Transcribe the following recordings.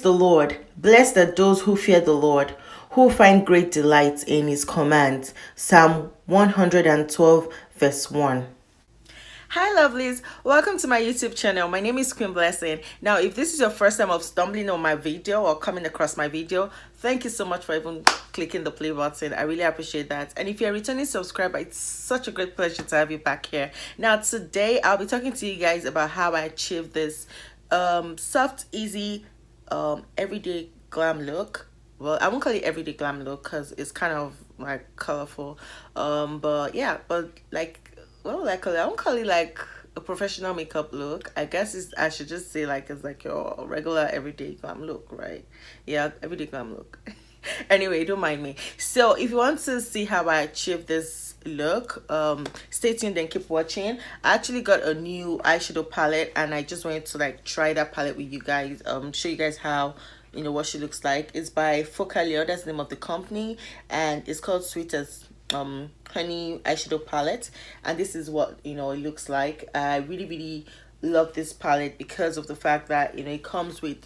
the Lord. Blessed are those who fear the Lord, who find great delight in his commands. Psalm 112 verse 1. Hi lovelies, welcome to my YouTube channel. My name is Queen Blessing. Now if this is your first time of stumbling on my video or coming across my video, thank you so much for even clicking the play button. I really appreciate that. And if you're a returning subscriber, it's such a great pleasure to have you back here. Now today I'll be talking to you guys about how I achieved this soft, easy, everyday glam look. Well, I won't call it everyday glam look because it's kind of like colorful, but yeah, but like, well, like I won't call it like a professional makeup look. I guess I should just say like it's like your regular everyday glam look, right? Yeah, everyday glam look. Anyway, don't mind me. So if you want to see how I achieved this look, stay tuned and keep watching. I actually got a new eyeshadow palette and I just wanted to like try that palette with you guys, show you guys how, you know, what she looks like. It's by Focalier, that's the name of the company, and it's called Sweet as Honey eyeshadow palette. And this is what, you know, it looks like. I really love this palette because of the fact that, you know, it comes with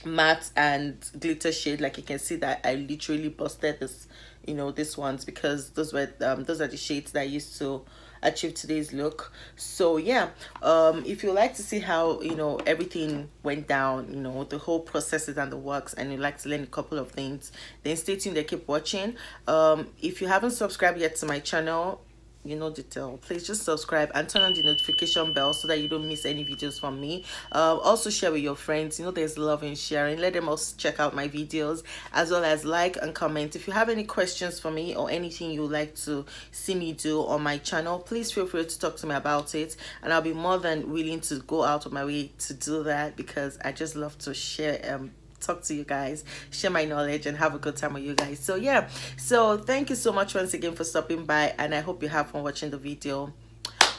matte and glitter shade. Like you can see that I literally busted this, you know, this ones, because those are the shades that I used to achieve today's look. So yeah, if you like to see how, you know, everything went down, you know, the whole processes and the works, and you like to learn a couple of things, then stay tuned and keep watching. If you haven't subscribed yet to my channel, you know the deal, please just subscribe and turn on the notification bell so that you don't miss any videos from me. Also share with your friends, you know, there's love in sharing. Let them also check out my videos, as well as like and comment. If you have any questions for me or anything you would like to see me do on my channel, please feel free to talk to me about it, and I'll be more than willing to go out of my way to do that, because I just love to share, talk to you guys, share my knowledge, and have a good time with you guys. So yeah, so thank you so much once again for stopping by, and I hope you have fun watching the video.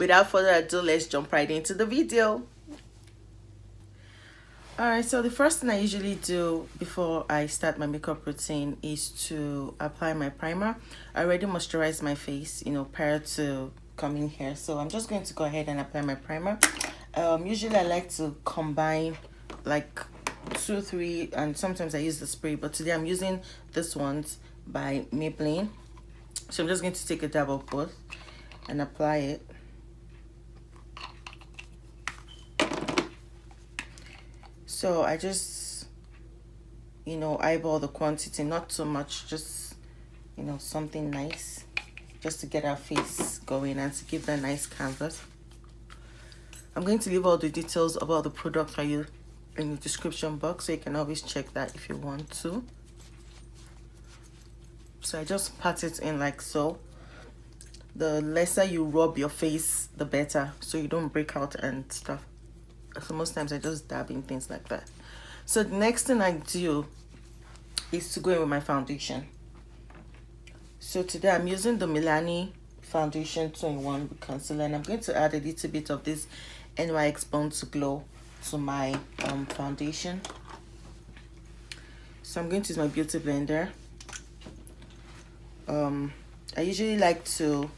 Without further ado, let's jump right into the video. Alright, so the first thing I usually do before I start my makeup routine is to apply my primer. I already moisturized my face, you know, prior to coming here, so I'm just going to go ahead and apply my primer. Usually I like to combine like 2, 3, and sometimes I use the spray, but today I'm using this ones by Maybelline. So I'm just going to take a dab of both and apply it. So I just, you know, eyeball the quantity, not too much, just, you know, something nice, just to get our face going and to give that nice canvas. I'm going to leave all the details about the product I use in the description box, so you can always check that if you want to. So I just pat it in like so. The lesser you rub your face, the better, so you don't break out and stuff. So most times I just dab in things like that. So the next thing I do is to go in with my foundation. So today I'm using the Milani foundation 2-in-1 with concealer, and I'm going to add a little bit of this NYX Born to Glow to my foundation. So I'm going to use my beauty blender. I usually like to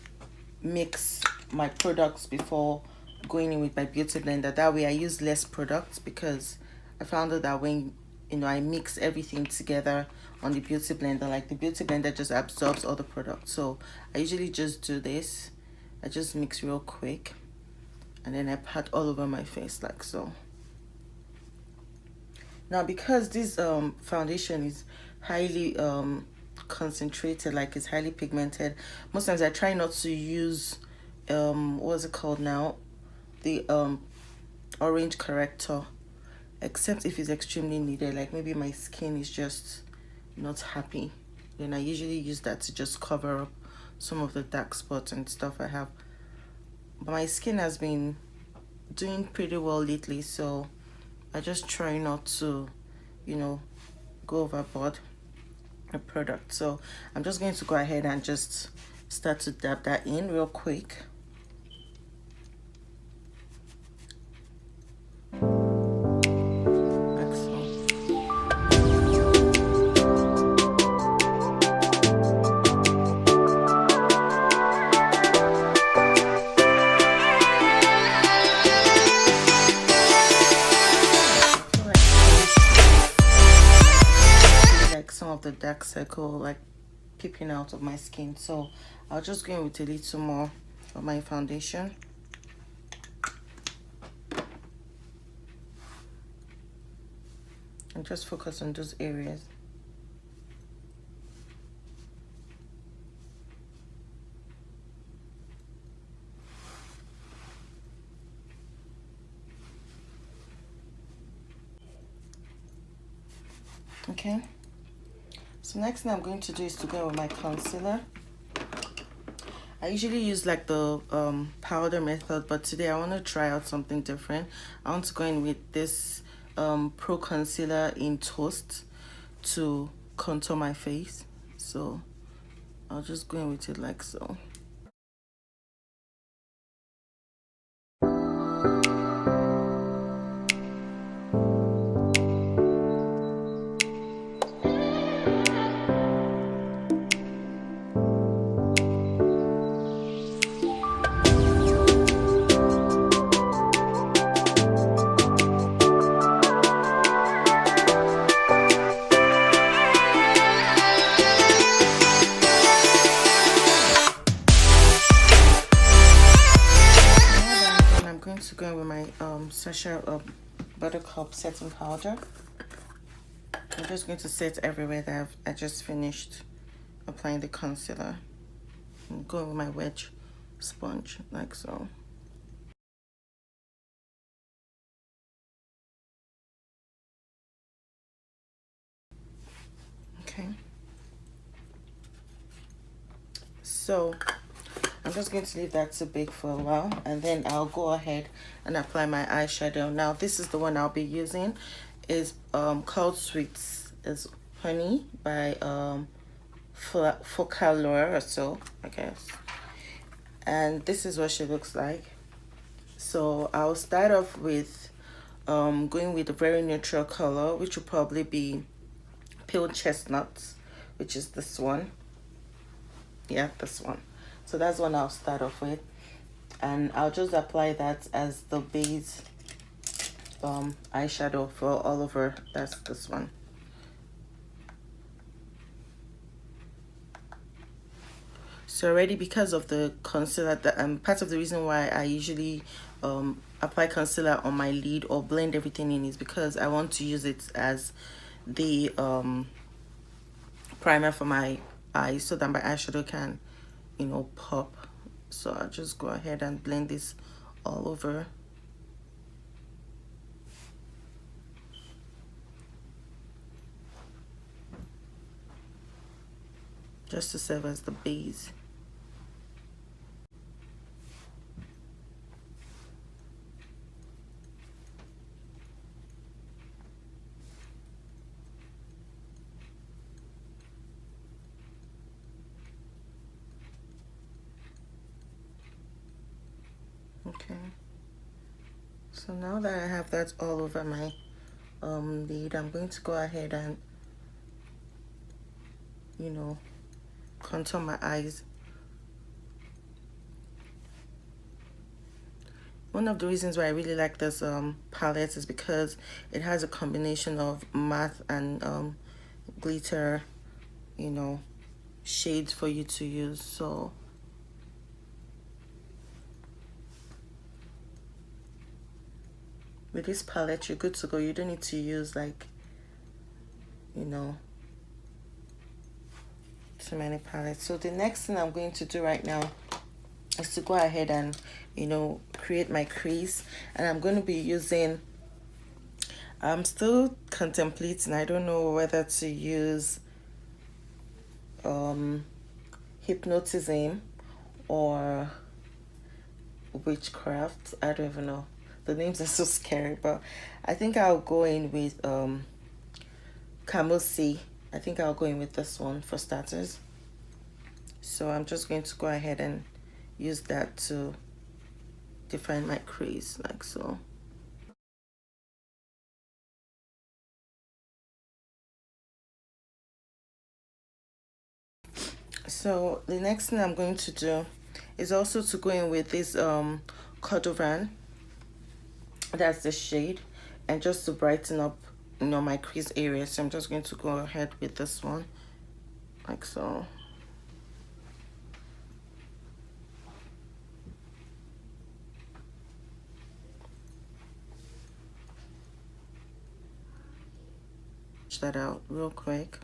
mix my products before going in with my beauty blender. That way I use less products, because I found out that when, you know, I mix everything together on the beauty blender, like the beauty blender just absorbs all the products. So I usually just do this. I just mix real quick, and then I pat all over my face like so. Now, because this foundation is highly concentrated, like it's highly pigmented, most times I try not to use what's it called now, the orange corrector, except if it's extremely needed, like maybe my skin is just not happy, then I usually use that to just cover up some of the dark spots and stuff I have. But my skin has been doing pretty well lately, so I just try not to, you know, go overboard the product. So I'm just going to go ahead and just start to dab that in real quick. dark circle like peeping out of my skin. So I'll just go in with a little more of my foundation. And just focus on those areas. Okay, so next thing I'm going to do is to go with my concealer. I usually use like the powder method, but today I want to try out something different. I want to go in with this Pro Concealer in Toast to contour my face. So I'll just go in with it like so. Going with my Sasha Buttercup setting powder. I'm just going to set everywhere that I just finished applying the concealer. I'm going with my wedge sponge like so. Okay, so I'm just going to leave that to bake for a while, and then I'll go ahead and apply my eyeshadow. Now this is the one I'll be using. Is called Sweets. It's Honey by Focalure or so, I guess. And this is what she looks like. So I'll start off with going with a very neutral color, which will probably be Pale Chestnut, which is this one. Yeah, this one. So that's one I'll start off with, and I'll just apply that as the base eyeshadow for all over. That's this one. So already, because of the concealer, part of the reason why I usually apply concealer on my lid or blend everything in is because I want to use it as the primer for my eyes, so that my eyeshadow can, you know, pop. So I'll just go ahead and blend this all over. Just to serve as the base. Okay, so now that I have that all over my lid, I'm going to go ahead and, you know, contour my eyes. One of the reasons why I really like this palette is because it has a combination of matte and glitter, you know, shades for you to use. So with this palette, you're good to go. You don't need to use like, you know, too many palettes. So the next thing I'm going to do right now is to go ahead and, you know, create my crease. And I'm going to be using, I'm still contemplating, I don't know whether to use Hypnotism or Witchcraft. I don't even know. The names are so scary, but I think I'll go in with Camusi. I think I'll go in with this one for starters. So I'm just going to go ahead and use that to define my crease like so. So the next thing I'm going to do is also to go in with this Cordovan. That's the shade, and just to brighten up, you know, my crease area. So I'm just going to go ahead with this one like so. That out real quick.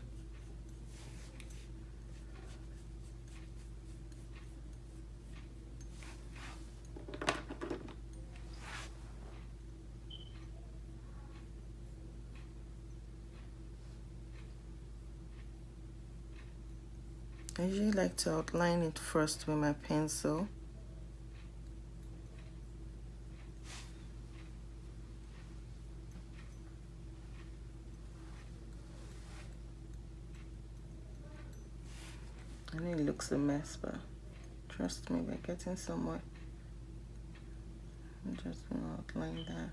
I usually like to outline it first with my pencil. I know it looks a mess, but trust me, we're getting somewhere. I'm just gonna outline that.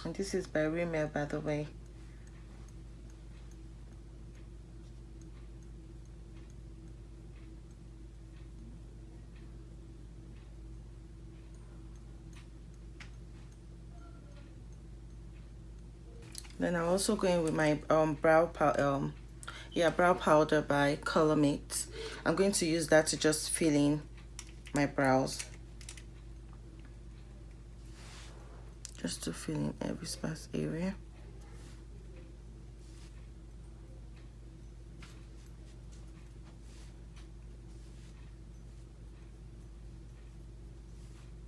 And this is by Rimmel, by the way. Then I'm also going with my brow powder by Colormate. I'm going to use that to just fill in my brows. Just to fill in every sparse area.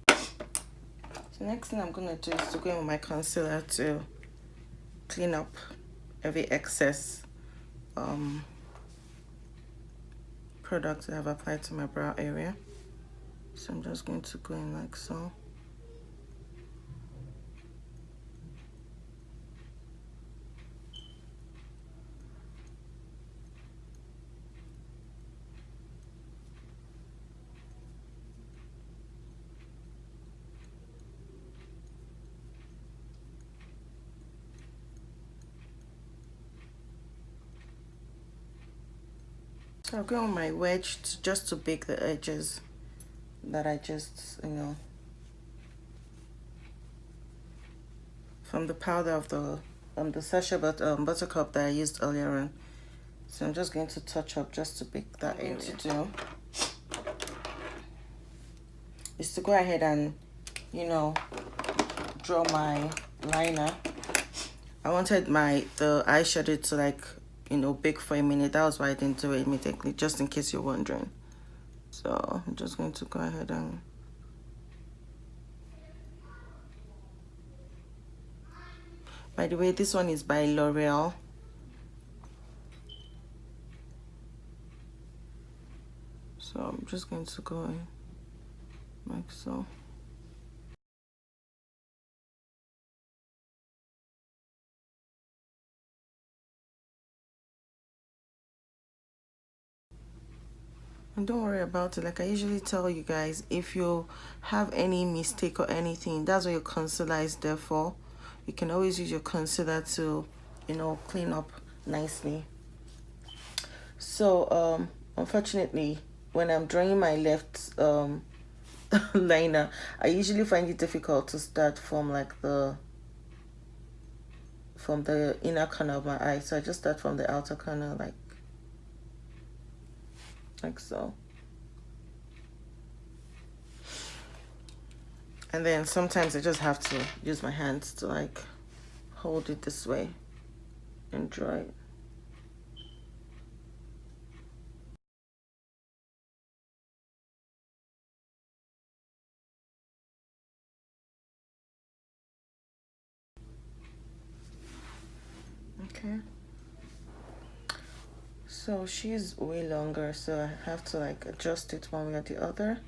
So next thing I'm gonna do is to go in with my concealer to clean up every excess product that I've applied to my brow area. So I'm just going to go in like so. So I'll go on my wedge just to bake the edges that I just, from the powder of the sachet buttercup that I used earlier on. So I'm just going to touch up just to bake that area. To do is to go ahead and, draw my liner. I wanted the eyeshadow to like, bake for a minute. That was why I didn't do it immediately, just in case you're wondering. So I'm just going to go ahead and by the way, this one is by L'Oreal. So I'm just going to go in like so. And don't worry about it. Like I usually tell you guys, if you have any mistake or anything, that's what your concealer is there for. You can always use your concealer to, clean up nicely. So unfortunately, when I'm drawing my left liner, I usually find it difficult to start from like the inner corner of my eye. So I just start from the outer corner, like so. And then sometimes I just have to use my hands to like hold it this way and draw it. Okay. So she's way longer, so I have to like adjust it one way or the other.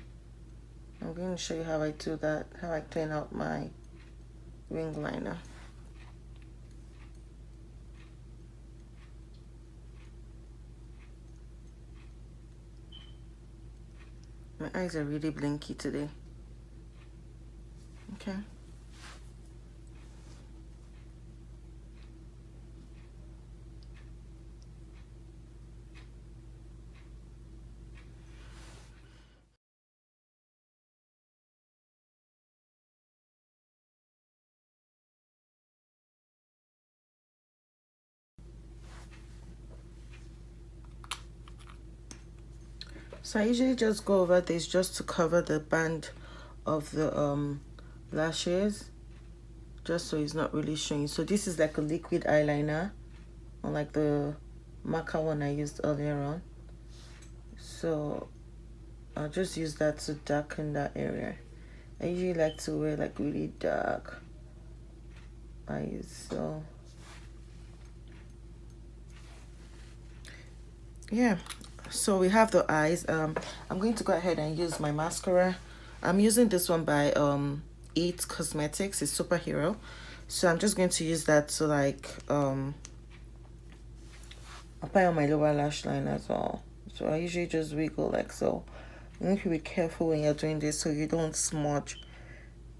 I'm going to show you how I do that, how I clean out my wing liner. My eyes are really blinky today. Okay. So I usually just go over this just to cover the band of the lashes, just so it's not really showing. So this is like a liquid eyeliner, unlike the marker one I used earlier on. So I'll just use that to darken that area. I usually like to wear like really dark eyes, so yeah. So we have the eyes. I'm going to go ahead and use my mascara. I'm using this one by It Cosmetics. It's Superhero. So I'm just going to use that to like apply on my lower lash line as well. So I usually just wiggle like so. You need to be careful when you're doing this so you don't smudge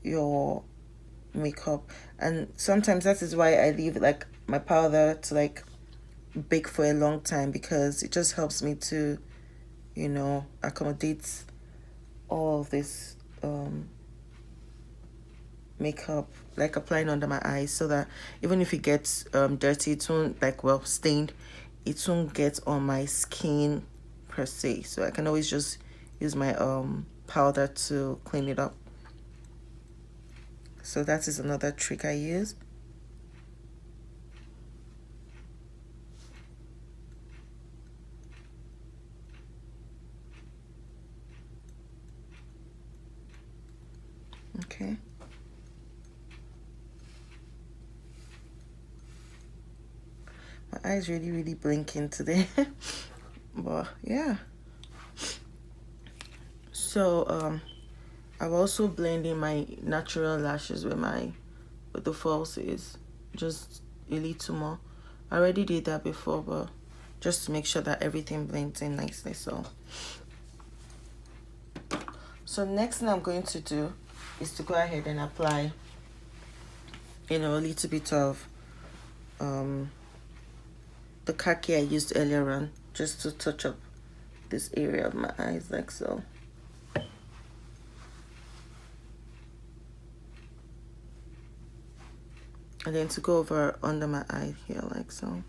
your makeup. And sometimes that is why I leave like my powder to like bake for a long time, because it just helps me to, you know, accommodate all of this makeup, like applying under my eyes, so that even if it gets dirty, it won't like, well, stained, it won't get on my skin per se. So I can always just use my powder to clean it up. So that is another trick I use. Okay. My eyes really blinking today. But yeah. So I've also blended my natural lashes with the falsies, just a little more. I already did that before, but just to make sure that everything blends in nicely. So next thing I'm going to do is to go ahead and apply, you know, a little bit of the khaki I used earlier on, just to touch up this area of my eyes like so. And then to go over under my eye here like so.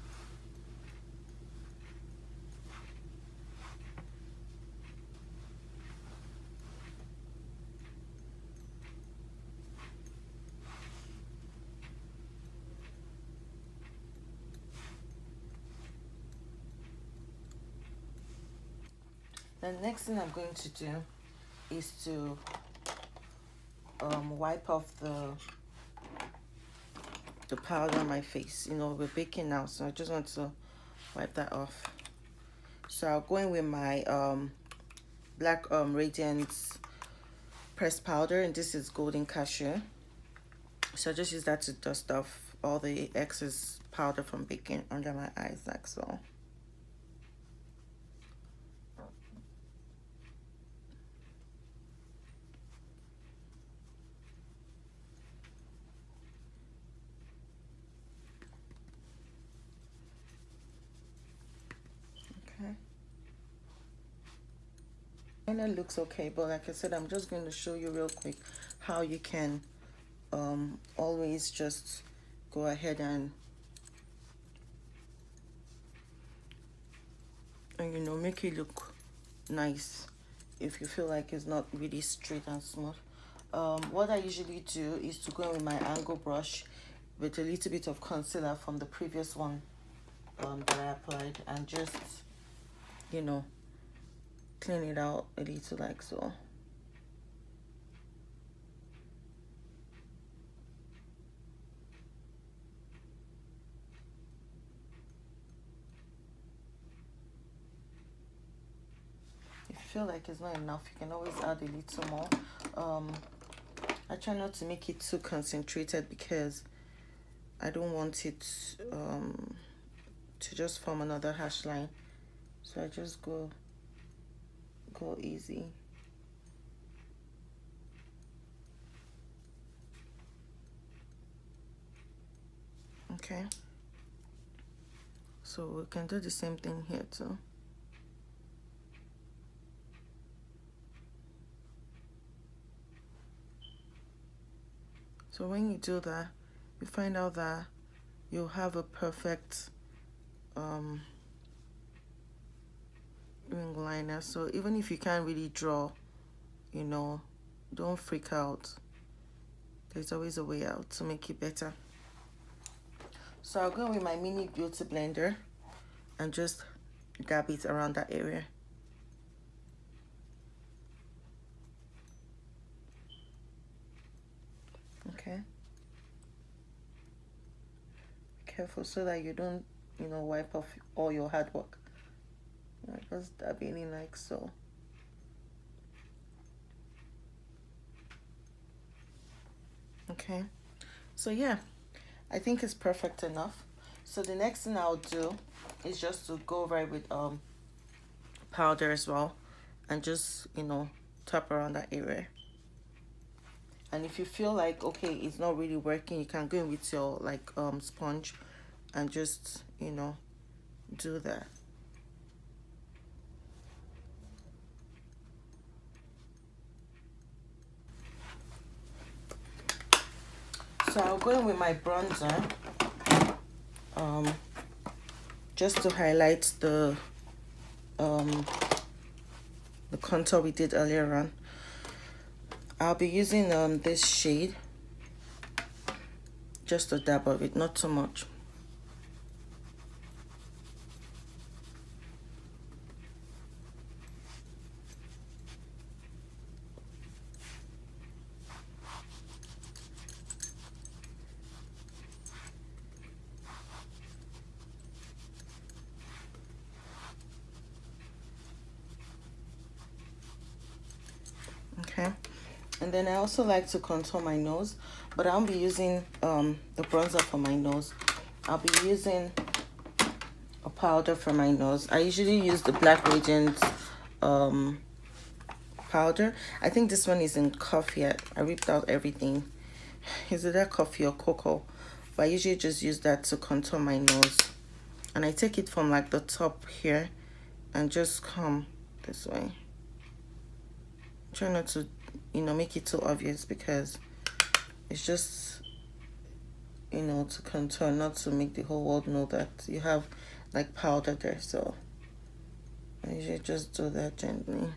The next thing I'm going to do is to wipe off the powder on my face. You know, we're baking now, so I just want to wipe that off. So I'll go in with my black Radiance pressed powder, and this is Golden Cashew. So I just use that to dust off all the excess powder from baking under my eyes like so. And it looks okay, but like I said, I'm just going to show you real quick how you can always just go ahead and you know, make it look nice if you feel like it's not really straight and smooth. What I usually do is to go in with my angle brush with a little bit of concealer from the previous one that I applied, and just, you know, clean it out a little like so. If you feel like it's not enough, you can always add a little more. I try not to make it too concentrated because I don't want it to just form another hash line. So I just go easy. Okay. So we can do the same thing here too. So when you do that, you find out that you'll have a perfect wing liner. So even if you can't really draw, you know, don't freak out. There's always a way out to make it better. So I'll go with my mini beauty blender and just dab it around that area. Okay. Careful so that you don't, you know, wipe off all your hard work. Just dabbing in like so. Okay. So yeah, I think it's perfect enough. So the next thing I'll do is just to go over it with powder as well, and just, you know, tap around that area. And if you feel like, okay, it's not really working, you can go in with your like sponge and just, you know, do that. So I'll go in with my bronzer, just to highlight the contour we did earlier on. I'll be using this shade, just a dab of it, not too much. Okay, and then I also like to contour my nose, but I'll be using the bronzer for my nose. I'll be using a powder for my nose. I usually use the Black Radiance powder. I think this one is in coffee. I ripped out everything. Is it that coffee or cocoa? But I usually just use that to contour my nose, and I take it from like the top here and just come this way. Try not to, you know, make it too obvious, because it's just, you know, to contour, not to make the whole world know that you have like powder there. So I usually just do that gently.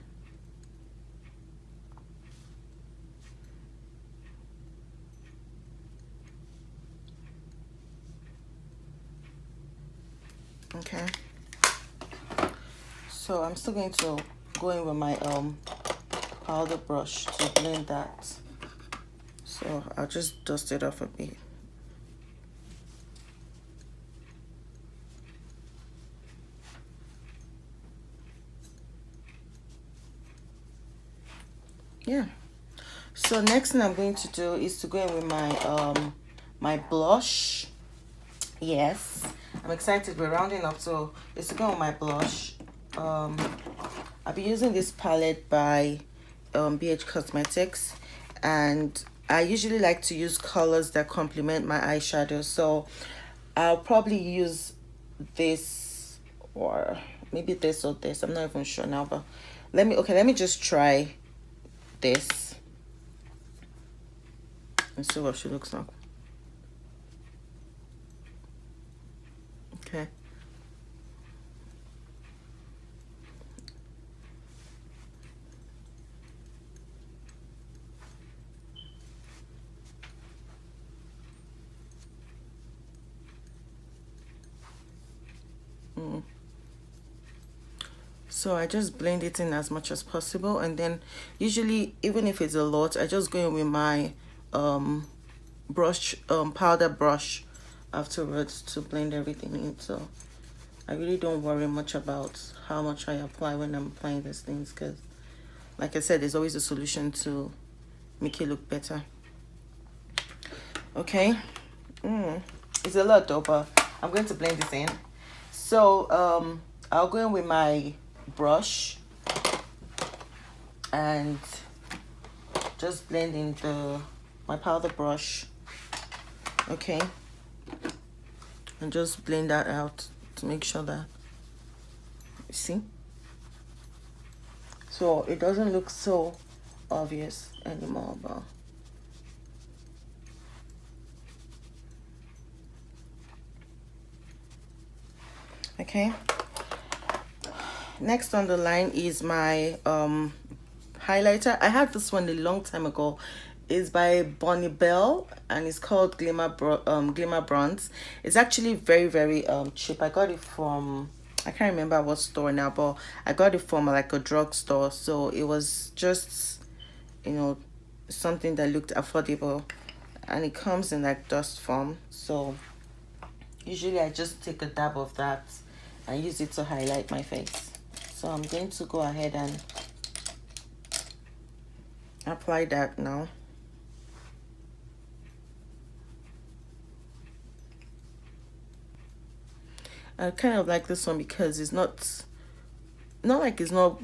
Okay, so I'm still going to go in with my powder brush to blend that. So I'll just dust it off a bit. Yeah, so next thing I'm going to do is to go in with my my blush. Yes, I'm excited. We're rounding up, so it's to go with my blush. I'll be using this palette by BH Cosmetics, and I usually like to use colors that complement my eyeshadow. So I'll probably use this, or maybe this or this. I'm not even sure now, but let me just try this and see what she looks like. Okay. So I just blend it in as much as possible, and then usually, even if it's a lot, I just go in with my brush, powder brush afterwards to blend everything in. So I really don't worry much about how much I apply when I'm applying these things, because like I said, there's always a solution to make it look better. Okay, it's a lot though, but I'm going to blend this in. So I'll go in with my brush and just blend in my powder brush. Okay, and just blend that out to make sure that, you see, so it doesn't look so obvious anymore. But okay, Next on the line is my highlighter. I had this one a long time ago. It's by Bonnie Bell and it's called Glimmer Bronze. It's actually very cheap. I got it from, I can't remember what store now, but I got it from like a drugstore. So it was just, you know, something that looked affordable, and it comes in like dust form. So usually I just take a dab of that and use it to highlight my face. So I'm going to go ahead and apply that now. I kind of like this one because it's not like it's not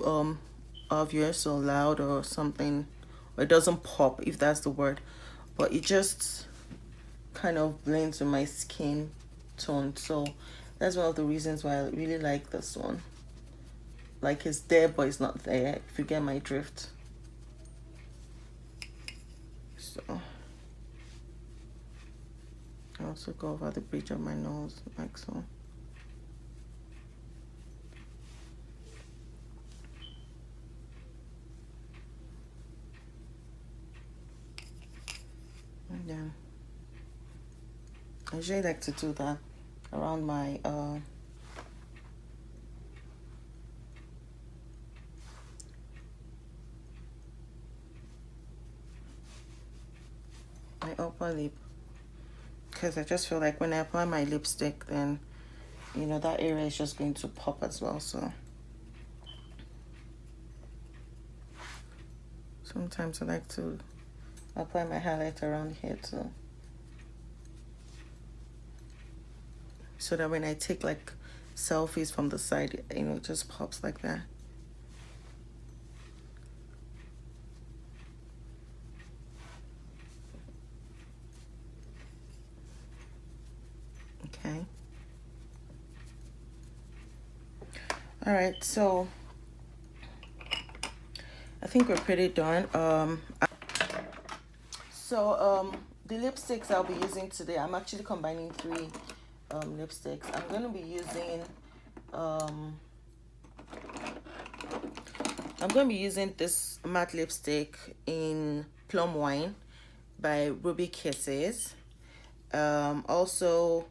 obvious or loud or something, or it doesn't pop, if that's the word, but it just kind of blends with my skin tone. So that's one of the reasons why I really like this one. Like it's there but it's not there, if you get my drift. So I also go over the bridge of my nose like so. And then I usually like to do that around my upper lip, because I just feel like when I apply my lipstick, then you know that area is just going to pop as well. So sometimes I like to apply my highlight around here too, so that when I take like selfies from the side, you know, it just pops like that. Okay. All right, so I think we're pretty done. The lipsticks I'll be using today, I'm actually combining three lipsticks. I'm going to be using this matte lipstick in Plum Wine by Ruby Kisses. Also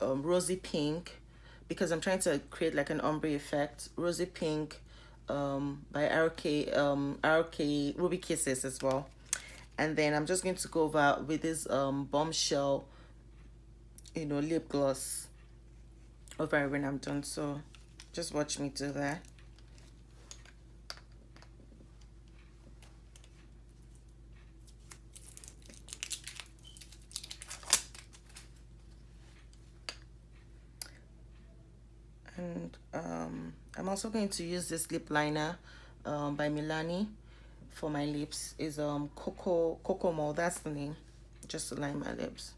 Rosy Pink, because I'm trying to create like an ombre effect. Rosy Pink by RK Ruby Kisses as well. And then I'm just going to go over with this Bombshell, you know, lip gloss over when I'm done. So just watch me do that. And I'm also going to use this lip liner by Milani for my lips. Is Cocoa Mole, that's the name, just to line my lips.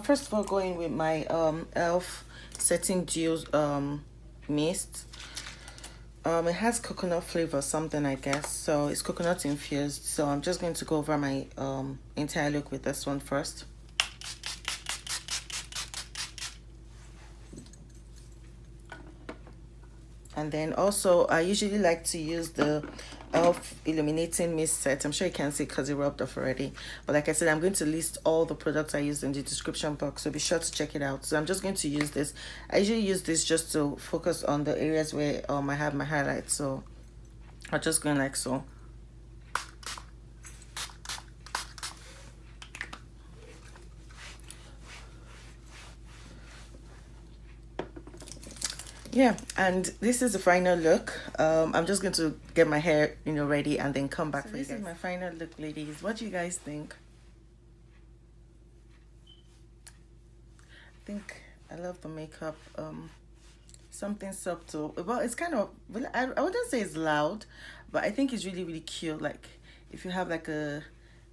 First of all, going with my elf setting dew mist. It has coconut flavor, something I guess, so it's coconut infused. So I'm just going to go over my entire look with this one first. And then also I usually like to use the elf illuminating mist set. I'm sure you can see because it rubbed off already, but like I said, I'm going to list all the products I used in the description box, so be sure to check it out. So I'm just going to use this. I usually use this just to focus on the areas where I have my highlights, so I'm just going like so. Yeah, and this is the final look. I'm just going to get my hair ready and then come back for you guys. This is my final look, ladies. What do you guys think? I think I love the makeup. Something subtle. Well, it's kind of, I wouldn't say it's loud, but I think it's really cute. Like if you have like a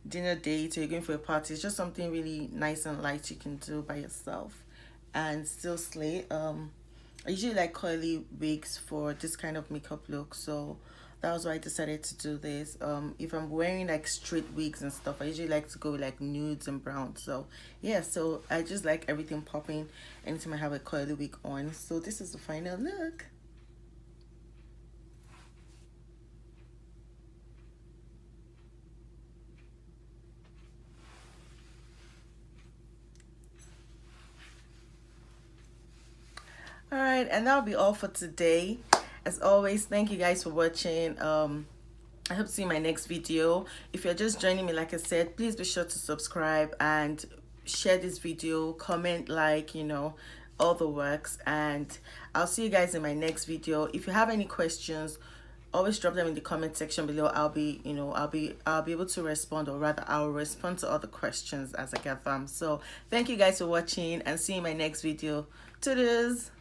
dinner date or you're going for a party, it's just something really nice and light you can do by yourself and still slay. I usually like curly wigs for this kind of makeup look, so that was why I decided to do this. If I'm wearing like straight wigs and stuff, I usually like to go with like nudes and browns. So yeah, so I just like everything popping anytime I have a curly wig on. So this is the final look. All right, and that'll be all for today. As always, thank you guys for watching. I hope to see you in my next video. If you're just joining me, like I said, please be sure to subscribe and share this video, comment, like, all the works, and I'll see you guys in my next video. If you have any questions, always drop them in the comment section below. I'll be able to respond, or rather I'll respond to all the questions as I get them. So thank you guys for watching, and see you in my next video. Toodles.